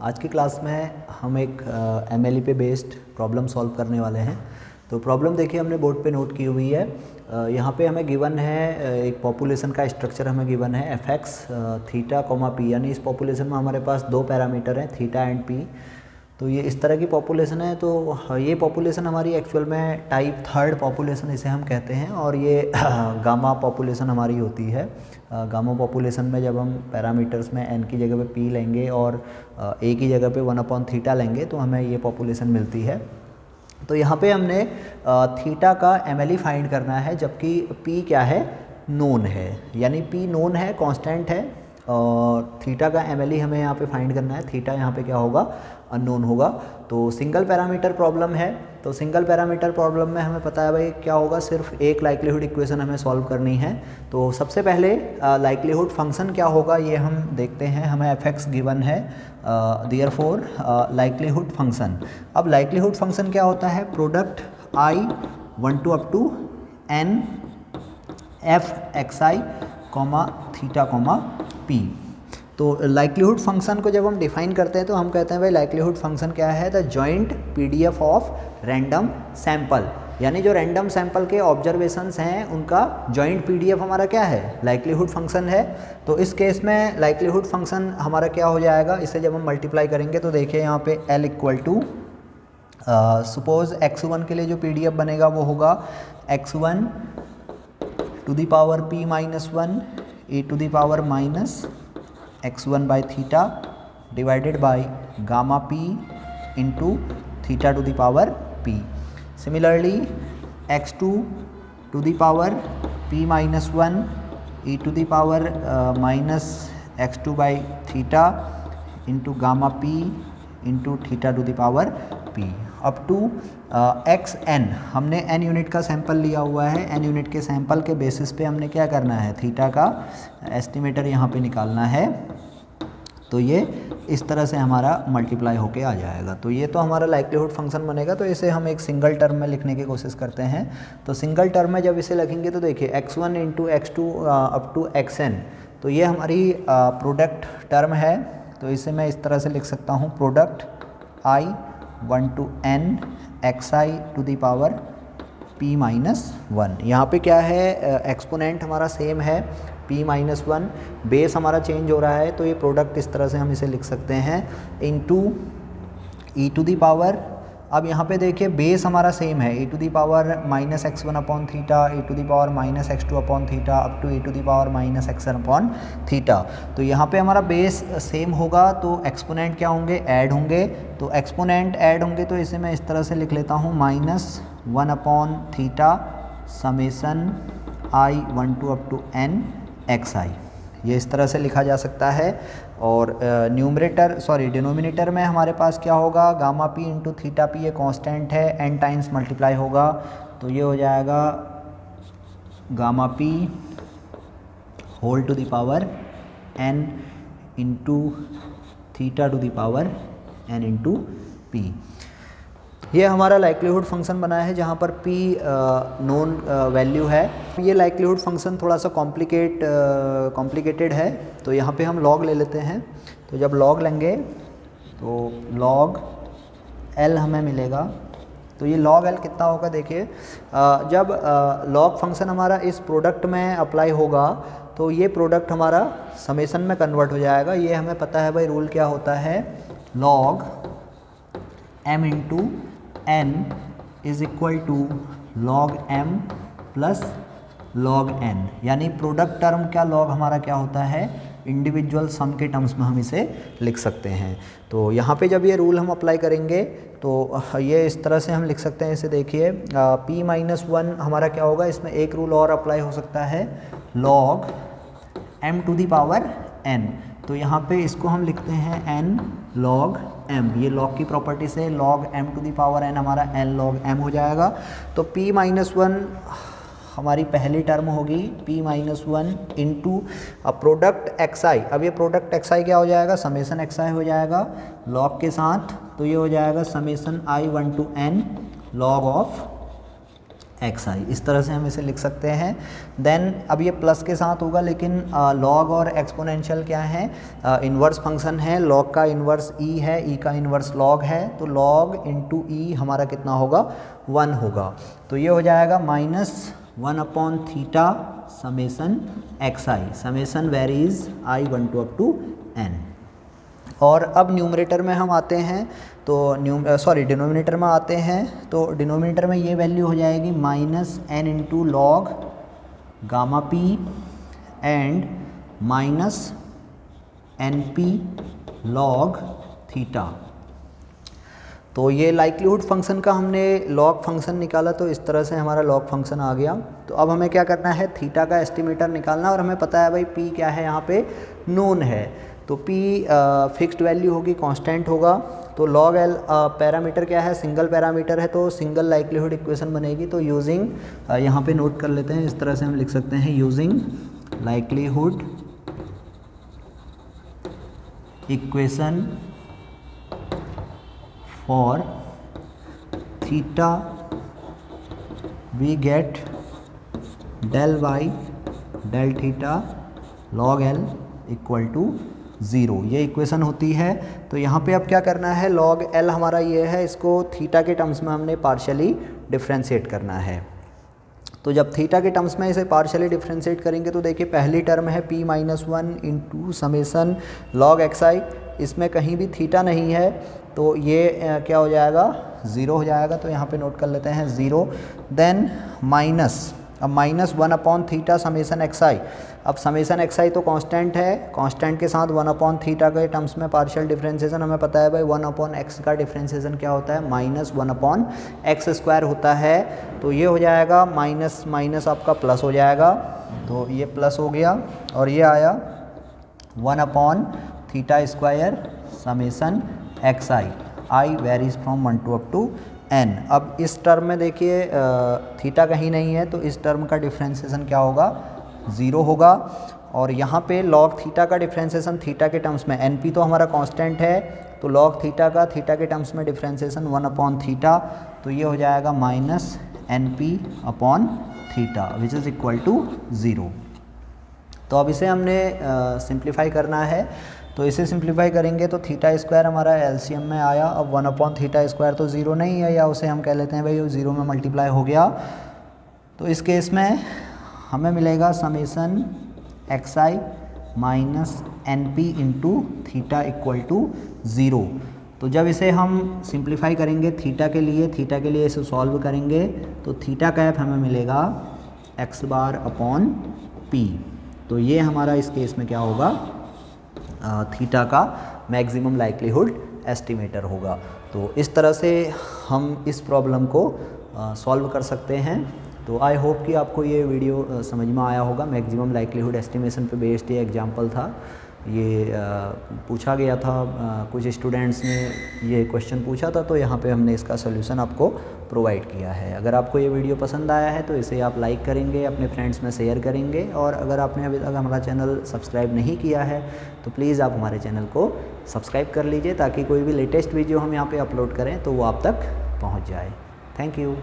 आज की क्लास में हम एक MLE पे बेस्ड प्रॉब्लम सॉल्व करने वाले हैं। तो प्रॉब्लम देखिए हमने बोर्ड पे नोट की हुई है। यहाँ पे हमें गिवन है एक पॉपुलेशन का स्ट्रक्चर हमें गिवन है fx थीटा कॉमा पी, यानी इस पॉपुलेशन में हमारे पास दो पैरामीटर हैं थीटा एंड पी। तो ये इस तरह की पॉपुलेशन है। तो ये पॉपुलेशन हमारी एक्चुअल में टाइप थर्ड पॉपुलेशन इसे हम कहते हैं, और ये गामा पॉपुलेशन हमारी होती है। गामा पॉपुलेशन में जब हम पैरामीटर्स में n की जगह पे p लेंगे और a की जगह पे 1/थीटा लेंगे तो हमें ये पॉपुलेशन मिलती है। तो यहाँ पे हमने थीटा का MLE फाइंड करना है, जबकि p क्या है, नोन है, यानी p नोन है, कांस्टेंट है, और थीटा का MLE हमें यहाँ पे फाइंड करना है। थीटा यहाँ पे क्या होगा, अननोन होगा। तो सिंगल पैरामीटर प्रॉब्लम है। तो सिंगल पैरामीटर प्रॉब्लम में हमें पता है भाई क्या होगा, सिर्फ एक लाइक्लीहुड इक्वेशन हमें सॉल्व करनी है। तो सबसे पहले लाइक्लीहुड फंक्शन क्या होगा ये हम देखते हैं। हमें fx गिवन है, देयरफॉर लाइक्लीहुड फंक्शन। अब लाइक्लीहुड फंक्शन क्या होता है, product I1 to up to n f xi comma theta comma P. तो लाइक्लीहुड फंक्शन को जब हम डिफाइन करते हैं तो हम कहते हैं भाई लाइक्लीहुड फंक्शन क्या है, the joint PDF of random sample, यानी जो रैंडम सैंपल के ऑब्जर्वेशंस हैं उनका जॉइंट PDF हमारा क्या है, लाइक्लीहुड फंक्शन है। तो इस केस में लाइक्लीहुड फंक्शन हमारा क्या हो जाएगा, इसे जब हम मल्टीप्लाई करेंगे तो देखिए यहाँ पे L equal to suppose x1 के लिए जो PDF बनेगा वो होगा x1 to the power p minus 1 e to the power minus x1 by theta divided by gamma p into theta to the power p। Similarly x2 to the power p minus 1 e to the power minus x2 by theta into gamma p into theta to the power p up to xn। हमने n unit का sample लिया हुआ है। n unit के sample के basis पे हमने क्या करना है, थीटा का एस्टिमेटर यहाँ पे निकालना है। तो ये इस तरह से हमारा मल्टीप्लाई होके आ जाएगा। तो ये तो हमारा लाइक्लीहुड फंक्शन बनेगा। तो इसे हम एक सिंगल टर्म में लिखने की कोशिश करते हैं। तो सिंगल टर्म में जब इसे लिखेंगे तो देखिए x1 into x2 up to xn, तो ये हमारी प्रोडक्ट टर्म है। तो इसे मैं इस तरह से लिख सकता हूँ, product I1 to n xi to the power p minus 1। यहाँ पे क्या है, एक्सपोनेंट हमारा सेम है p माइनस 1, बेस हमारा चेंज हो रहा है। तो ये प्रोडक्ट इस तरह से हम इसे लिख सकते हैं into e to the power. अब यहाँ पे देखिए बेस हमारा सेम है, e to the power minus x1 upon theta, e to the power minus x2 upon theta, up to e to the power minus xn upon theta. तो यहाँ पे हमारा बेस सेम होगा तो एक्सपोनेंट क्या होंगे, ऐड होंगे। तो एक्सपोनेंट ऐड होंगे तो इसे मैं इस तरह से लिख लेता हूँ, -1 upon theta summation I1 to up to n xi। ये इस तरह से लिखा जा सकता है। और डिनोमिनेटर में हमारे पास क्या होगा, gamma p into theta p, ये कांस्टेंट है, n टाइम्स मल्टीप्लाई होगा। तो ये हो जाएगा gamma p whole to the power n into theta to the power n into p। ये हमारा लाइक्लीहुड फंक्शन बना है जहाँ पर p नोन वैल्यू है। ये लाइक्लीहुड फंक्शन थोड़ा सा कॉम्प्लिकेटेड है। तो यहाँ पे हम लॉग ले लेते हैं। तो जब लॉग लेंगे तो लॉग L हमें मिलेगा। तो ये लॉग L कितना होगा, देखिए जब लॉग फंक्शन हमारा इस प्रोडक्ट में अप्लाई होगा तो ये प्रोडक्ट हमारा समेसन में कन्वर्ट हो जाएगा। ये हमें पता है भाई, रूल क्या होता है, log m into n is equal to log m plus log n, यानी प्रोडक्ट टर्म का लॉग हमारा क्या होता है, इंडिविजुअल सम के टर्म्स में हम इसे लिख सकते हैं। तो यहाँ पे जब ये रूल हम अप्लाई करेंगे तो ये इस तरह से हम लिख सकते हैं। इसे देखिए p माइनस 1 हमारा क्या होगा, इसमें एक रूल और अप्लाई हो सकता है, log m to the power n। तो यहाँ पे इसको हम लिखते हैं n log m। ये log की प्रॉपर्टी से log m to the power n हमारा n log m हो जाएगा। तो p माइनस 1 हमारी पहली टर्म होगी, p minus 1 into product xi। अब ये प्रोडक्ट xi क्या हो जाएगा, समेसन xi हो जाएगा log के साथ। तो ये हो जाएगा summation I1 to n log of xi, इस तरह से हम इसे लिख सकते हैं। देन अब ये प्लस के साथ होगा, लेकिन लॉग और एक्सपोनेंशियल क्या है, इन्वर्स फंक्शन है। लॉग का इन्वर्स e है, e का इन्वर्स लॉग है, तो लॉग इंटू ई हमारा कितना होगा, 1 होगा। तो ये हो जाएगा -1/थीटा summation xi, summation varies i 1 to up to n। और अब न्यूमरेटर में हम आते हैं, तो डिनोमिनेटर में आते हैं, तो डिनोमिनेटर में ये वैल्यू हो जाएगी -n into log gamma P and -np log theta. तो ये लाइक्लीहुड फंक्शन का हमने लॉग फंक्शन निकाला, तो इस तरह से हमारा लॉग फंक्शन आ गया। तो अब हमें क्या करना है, थीटा का एस्टिमेटर निकालना, और हमें पता है भाई p क्या है, यहाँ पे नोन है। तो p फिक्स्ड वैल्यू होगी, कांस्टेंट होगा। तो log l पैरामीटर क्या है, सिंगल पैरामीटर है, तो सिंगल लाइक्लीहुड इक्वेशन बनेगी। तो यूजिंग यहाँ पे नोट कर लेते हैं, इस तरह से हम लिख सकते हैं, using likelihood equation for theta we get del y del theta log l equal to 0, ये इक्वेशन होती है। तो यहाँ पे अब क्या करना है, log l हमारा ये है, इसको थीटा के टर्म्स में हमने पार्शियली डिफ्रेंशिएट करना है। तो जब थीटा के टर्म्स में इसे पार्शियली डिफ्रेंशिएट करेंगे, तो देखिए पहली टर्म है p-1 into summation log xi, इसमें कहीं भी थीटा नहीं है, तो ये क्या हो जाएगा, 0 हो जाएगा। तो यहाँ पे नोट कर लेते हैं 0। देन अब -1/थीटा समेसन xi। अब समेसन xi तो कांस्टेंट है, कांस्टेंट के साथ 1/थीटा के टर्म्स में पार्शियल डिफरेंशिएशन, हमें पता है भाई 1/x का डिफरेंशिएशन क्या होता है, -1/x² होता है। तो ये हो जाएगा माइनस माइनस आपका प्लस हो जाएगा, तो ये प्लस हो गया, और ये आया 1/θ² summation xi, i varies from 1 to up to n। अब इस टर्म में देखिए थीटा कहीं नहीं है, तो इस टर्म का डिफ्रेंशिएशन क्या होगा, 0 होगा। और यहाँ पे log थीटा का डिफ्रेंशिएशन थीटा के टर्म्स में, np तो हमारा कांस्टेंट है, तो log थीटा का थीटा के टर्म्स में डिफ्रेंशिएशन 1/थीटा, तो ये हो जाएगा -np/थीटा विच इज़ इक्वल टू 0। तो अब इसे हमने सिंप्लीफाई करना है, तो इसे सिंप्लीफाई करेंगे तो θ² हमारा एलसीएम में आया। अब 1/θ² तो 0 नहीं है, या उसे हम कह लेते हैं भाई 0 में मल्टीप्लाई हो गया। तो इस केस में हमें मिलेगा summation xi -np into theta equal to 0। तो जब इसे हम सिंप्लीफाई करेंगे थीटा के लिए इसे सॉल्व करेंगे, तो थीटा कैप हमें मिलेगा x/p। तो ये हमारा इस केस में क्या होगा, थीटा का मैक्सिमम लाइक्लीहुड एस्टिमेटर होगा। तो इस तरह से हम इस प्रॉब्लम को सॉल्व कर सकते हैं। तो आई होप कि आपको ये वीडियो समझ में आया होगा। मैक्सिमम लाइक्लीहुड एस्टिमेशन पे बेस्ड ये एग्जांपल था। ये पूछा गया था, कुछ स्टूडेंट्स ने ये क्वेश्चन पूछा था, तो यहाँ पे हमने इसका सोल्यूशन आपको प्रोवाइड किया है। अगर आपको ये वीडियो पसंद आया है तो इसे आप लाइक करेंगे, अपने फ्रेंड्स में शेयर करेंगे, और अगर आपने अभी तक हमारा चैनल सब्सक्राइब नहीं किया है तो प्लीज़ आप हमारे चैनल को सब्सक्राइब कर लीजिए, ताकि कोई भी लेटेस्ट वीडियो हम यहाँ पर अपलोड करें तो वो आप तक पहुँच जाए। Thank you.